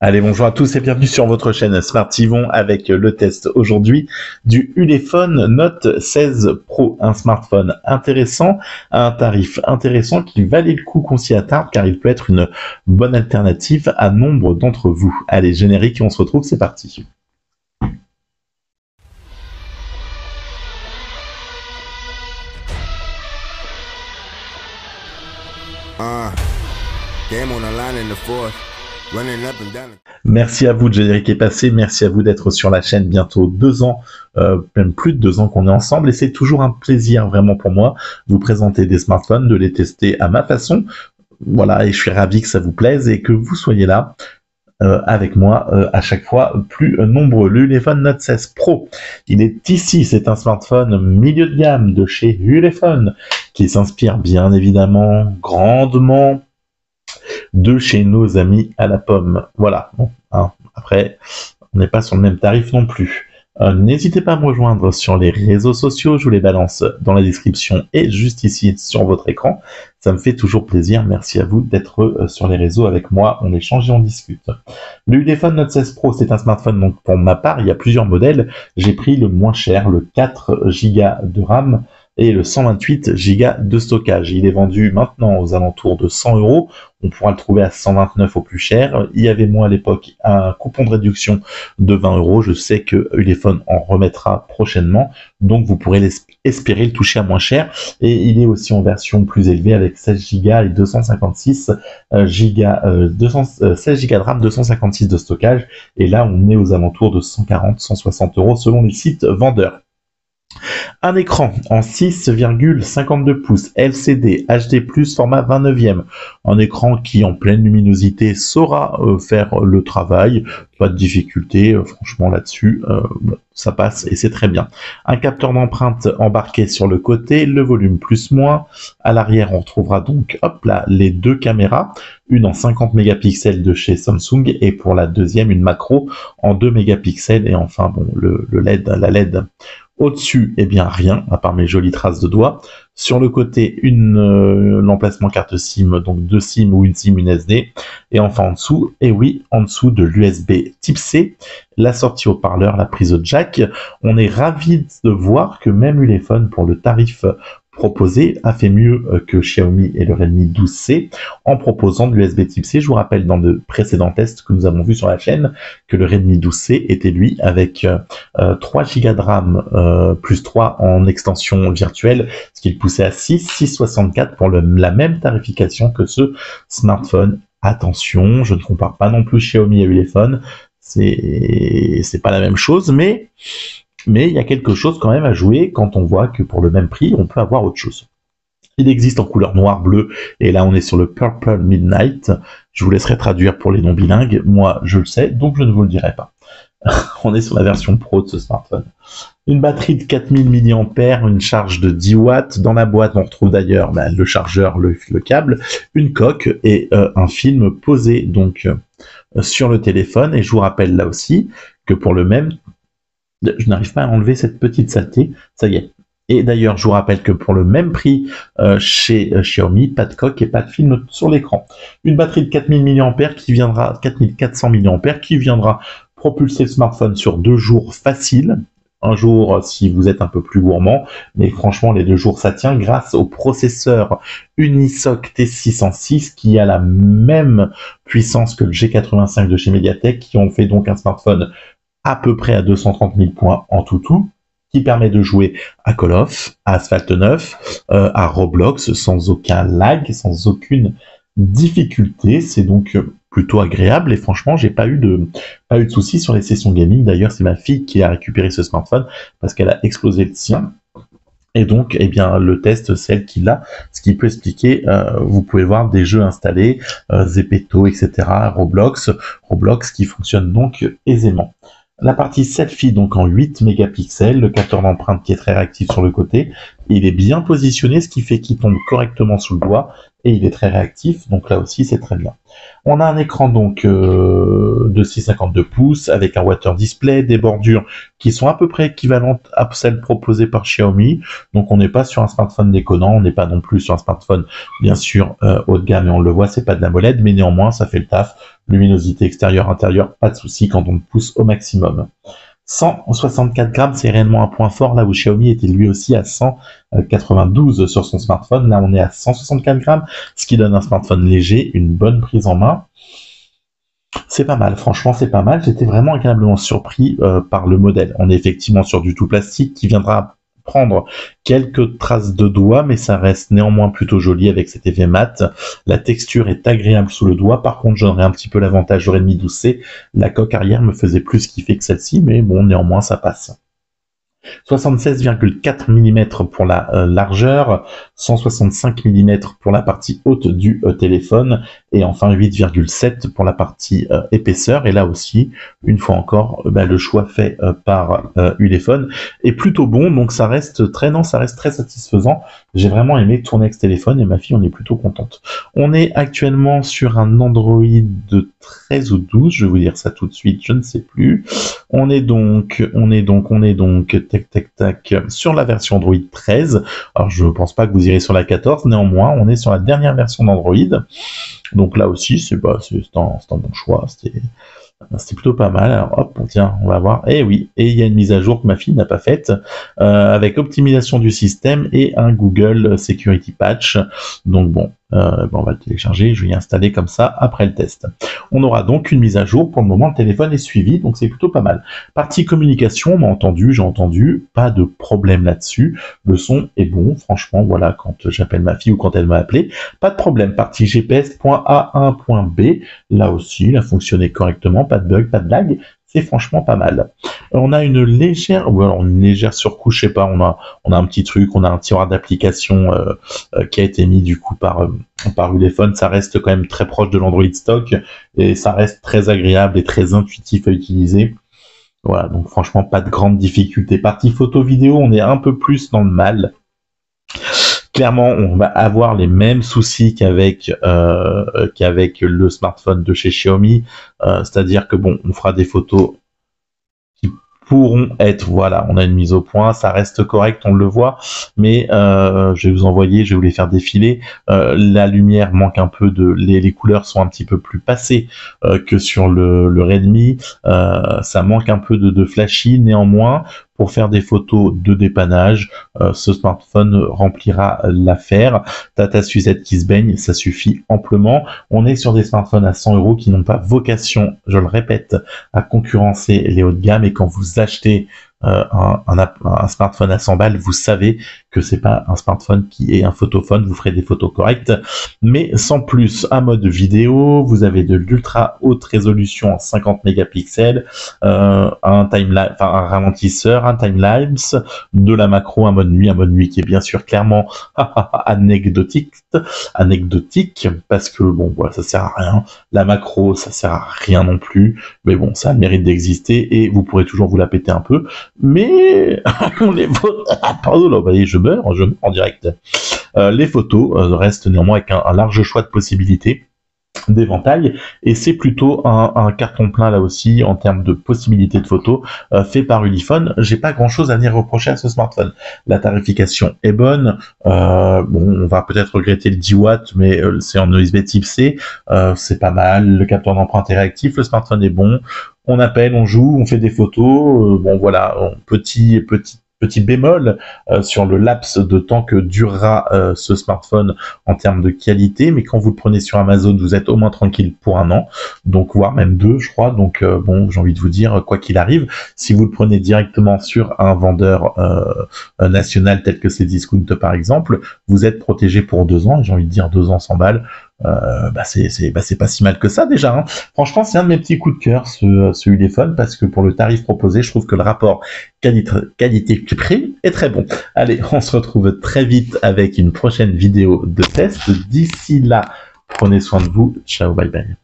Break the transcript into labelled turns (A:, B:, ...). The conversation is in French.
A: Allez, bonjour à tous et bienvenue sur votre chaîne Smart Yvon avec le test aujourd'hui du Ulefone Note 16 Pro, un smartphone intéressant à un tarif intéressant qui valait le coup qu'on s'y attarde car il peut être une bonne alternative à nombre d'entre vous. Allez, générique et on se retrouve, c'est parti.
B: Game on the line in the fourth.
A: Merci à vous, le générique est passé, merci à vous d'être sur la chaîne, bientôt 2 ans, même plus de 2 ans qu'on est ensemble, et c'est toujours un plaisir vraiment pour moi de vous présenter des smartphones, de les tester à ma façon, voilà, et je suis ravi que ça vous plaise et que vous soyez là avec moi à chaque fois plus nombreux. L'Ulefone Note 16 Pro, il est ici, c'est un smartphone milieu de gamme de chez Ulefone, qui s'inspire bien évidemment grandement de chez nos amis à la pomme. Voilà, bon, hein. Après, on n'est pas sur le même tarif non plus. N'hésitez pas à me rejoindre sur les réseaux sociaux, je vous les balance dans la description et juste ici sur votre écran. Ça me fait toujours plaisir, merci à vous d'être sur les réseaux avec moi, on échange et on discute. Le Ulefone Note 16 Pro, c'est un smartphone, donc pour ma part, il y a plusieurs modèles. J'ai pris le moins cher, le 4 Go de RAM, et le 128 Go de stockage. Il est vendu maintenant aux alentours de 100 €. On pourra le trouver à 129 au plus cher. Il y avait moi à l'époque un coupon de réduction de 20 €. Je sais que Ulefone en remettra prochainement. Donc vous pourrez espérer le toucher à moins cher. Et il est aussi en version plus élevée avec 16 Go et 256 Go, 16 Go de RAM, 256 de stockage. Et là, on est aux alentours de 140-160 € selon les sites vendeurs. Un écran en 6,52 pouces LCD HD+, format 29e. Un écran qui en pleine luminosité saura faire le travail. Pas de difficulté, franchement là-dessus, ça passe et c'est très bien. Un capteur d'empreinte embarqué sur le côté, le volume plus-moins. À l'arrière, on retrouvera donc, hop là, les deux caméras. Une en 50 mégapixels de chez Samsung et pour la deuxième, une macro en 2 mégapixels. Et enfin, bon, la LED. Au-dessus, eh bien rien, à part mes jolies traces de doigts. Sur le côté, l'emplacement carte SIM, donc 2 SIM ou une SIM, une SD. Et enfin en dessous, et oui, en dessous de l'USB type C, la sortie haut-parleur, la prise jack. On est ravi de voir que même Ulefone, pour le tarif proposé, a fait mieux que Xiaomi et le Redmi 12C en proposant de l'USB type C. Je vous rappelle dans de précédents tests que nous avons vus sur la chaîne que le Redmi 12C était lui avec 3 Go de RAM plus 3 en extension virtuelle, ce qui le poussait à 6,64 pour la même tarification que ce smartphone. Attention, je ne compare pas non plus Xiaomi et Ulefone, c'est pas la même chose, mais il y a quelque chose quand même à jouer quand on voit que pour le même prix, on peut avoir autre chose. Il existe en couleur noir, bleu, et là on est sur le Purple Midnight. Je vous laisserai traduire pour les non bilingues, moi je le sais, donc je ne vous le dirai pas. On est sur la version pro de ce smartphone. Une batterie de 4000 mAh, une charge de 10 watts. Dans la boîte, on retrouve d'ailleurs le chargeur, le câble, une coque et un film posé donc sur le téléphone. Et je vous rappelle là aussi que pour le même... Je n'arrive pas à enlever cette petite saleté, ça y est. Et d'ailleurs, je vous rappelle que pour le même prix chez Xiaomi, pas de coque et pas de film sur l'écran. Une batterie de 4000 mAh qui viendra, 4400 mAh qui viendra propulser le smartphone sur 2 jours faciles. Un jour si vous êtes un peu plus gourmand, mais franchement les 2 jours ça tient grâce au processeur Unisoc T606 qui a la même puissance que le G85 de chez Mediatek, qui ont fait donc un smartphone à peu près à 230 000 points en tout, qui permet de jouer à Call of, à Asphalt 9, à Roblox sans aucun lag, sans aucune difficulté. C'est donc plutôt agréable et franchement j'ai pas eu de soucis sur les sessions gaming. D'ailleurs c'est ma fille qui a récupéré ce smartphone parce qu'elle a explosé le sien. Et donc, eh bien, le test, c'est elle qui l'a, ce qui peut expliquer, vous pouvez voir des jeux installés, Zepeto, etc., Roblox qui fonctionne donc aisément. La partie selfie, donc en 8 mégapixels, le capteur d'empreinte qui est très réactif sur le côté, il est bien positionné, ce qui fait qu'il tombe correctement sous le doigt, et il est très réactif, donc là aussi c'est très bien. On a un écran donc de 6,52 pouces avec un Water Display, des bordures qui sont à peu près équivalentes à celles proposées par Xiaomi, donc on n'est pas sur un smartphone déconnant, on n'est pas non plus sur un smartphone bien sûr haut de gamme, et on le voit, c'est pas de la molette, mais néanmoins ça fait le taf, luminosité extérieure, intérieure, pas de souci quand on le pousse au maximum. 164 grammes, c'est réellement un point fort, là où Xiaomi était lui aussi à 192 sur son smartphone. Là, on est à 164 grammes, ce qui donne un smartphone léger, une bonne prise en main. C'est pas mal, franchement, c'est pas mal. J'étais vraiment agréablement surpris par le modèle. On est effectivement sur du tout plastique qui viendra prendre quelques traces de doigts, mais ça reste néanmoins plutôt joli avec cet effet mat. La texture est agréable sous le doigt. Par contre, j'aurais un petit peu l'avantage de Redmi 12C. La coque arrière me faisait plus kiffer que celle-ci, mais bon, néanmoins, ça passe. 76,4 mm pour la largeur, 165 mm pour la partie haute du téléphone, et enfin 8,7 pour la partie épaisseur. Et là aussi, une fois encore, le choix fait par Ulefone est plutôt bon, donc ça reste très satisfaisant. J'ai vraiment aimé tourner avec ce téléphone, et ma fille, on est plutôt contente. On est actuellement sur un Android de 13 ou 12, je vais vous dire ça tout de suite, je ne sais plus. On est donc tac, sur la version Android 13. Alors, je ne pense pas que vous irez sur la 14. Néanmoins, on est sur la dernière version d'Android. Donc là aussi, c'est un bon choix. C'était plutôt pas mal. Alors hop, tiens, on va voir. Et oui, et il y a une mise à jour que ma fille n'a pas faite, avec optimisation du système et un Google Security Patch. Donc bon, on va le télécharger, je vais y installer comme ça après le test. On aura donc une mise à jour. Pour le moment, le téléphone est suivi, donc c'est plutôt pas mal. Partie communication, j'ai entendu, pas de problème là-dessus. Le son est bon, franchement, voilà, quand j'appelle ma fille ou quand elle m'a appelé, pas de problème. Partie GPS, point A, 1, point B, là aussi, il a fonctionné correctement, pas de bug, pas de lag. C'est franchement pas mal. On a une légère surcouche, je sais pas, on a un petit truc, on a un tiroir d'application qui a été mis du coup par Ulefone. Ça reste quand même très proche de l'Android stock et ça reste très agréable et très intuitif à utiliser. Voilà, donc franchement pas de grande difficulté. Partie photo vidéo, on est un peu plus dans le mal. Clairement, on va avoir les mêmes soucis qu'avec le smartphone de chez Xiaomi, c'est-à-dire que bon, on fera des photos qui pourront être, voilà, on a une mise au point, ça reste correct, on le voit, mais je vais vous les faire défiler. La lumière manque un peu les couleurs sont un petit peu plus passées que sur le Redmi, ça manque un peu de flashy, néanmoins. Pour faire des photos de dépannage, ce smartphone remplira l'affaire. Tata Suzette qui se baigne, ça suffit amplement. On est sur des smartphones à 100 € qui n'ont pas vocation, je le répète, à concurrencer les hauts de gamme. Et quand vous achetez un smartphone à 100 balles, vous savez que c'est pas un smartphone qui est un photophone, vous ferez des photos correctes, mais sans plus. Un mode vidéo, vous avez de l'ultra haute résolution en 50 mégapixels, un ralentisseur, un timelapse, de la macro, un mode nuit qui est bien sûr clairement anecdotique, parce que bon, voilà, ça sert à rien. La macro, ça sert à rien non plus, mais bon, ça a le mérite d'exister et vous pourrez toujours vous la péter un peu. Mais les photos, pardon, là, vous voyez, je meurs en direct. Les photos restent néanmoins avec un large choix de possibilités d'éventail, et c'est plutôt un carton plein là aussi en termes de possibilités de photos fait par Ulefone. J'ai pas grand chose à venir reprocher à ce smartphone. La tarification est bonne, bon, on va peut-être regretter le 10 watts, mais c'est en USB type C, c'est pas mal. Le capteur d'empreinte est réactif, le smartphone est bon, on appelle, on joue, on fait des photos, bon voilà, petit bémol sur le laps de temps que durera ce smartphone en termes de qualité, mais quand vous le prenez sur Amazon, vous êtes au moins tranquille pour 1 an, donc voire même 2, je crois. Donc bon, j'ai envie de vous dire, quoi qu'il arrive, si vous le prenez directement sur un vendeur national tel que Cdiscount par exemple, vous êtes protégé pour 2 ans. J'ai envie de dire 2 ans 100 balles. C'est pas si mal que ça déjà, hein. Franchement, c'est un de mes petits coups de cœur, ce Ulefone, parce que pour le tarif proposé, je trouve que le rapport qualité-prix est très bon. Allez, on se retrouve très vite avec une prochaine vidéo de test. D'ici là, prenez soin de vous. Ciao, bye bye.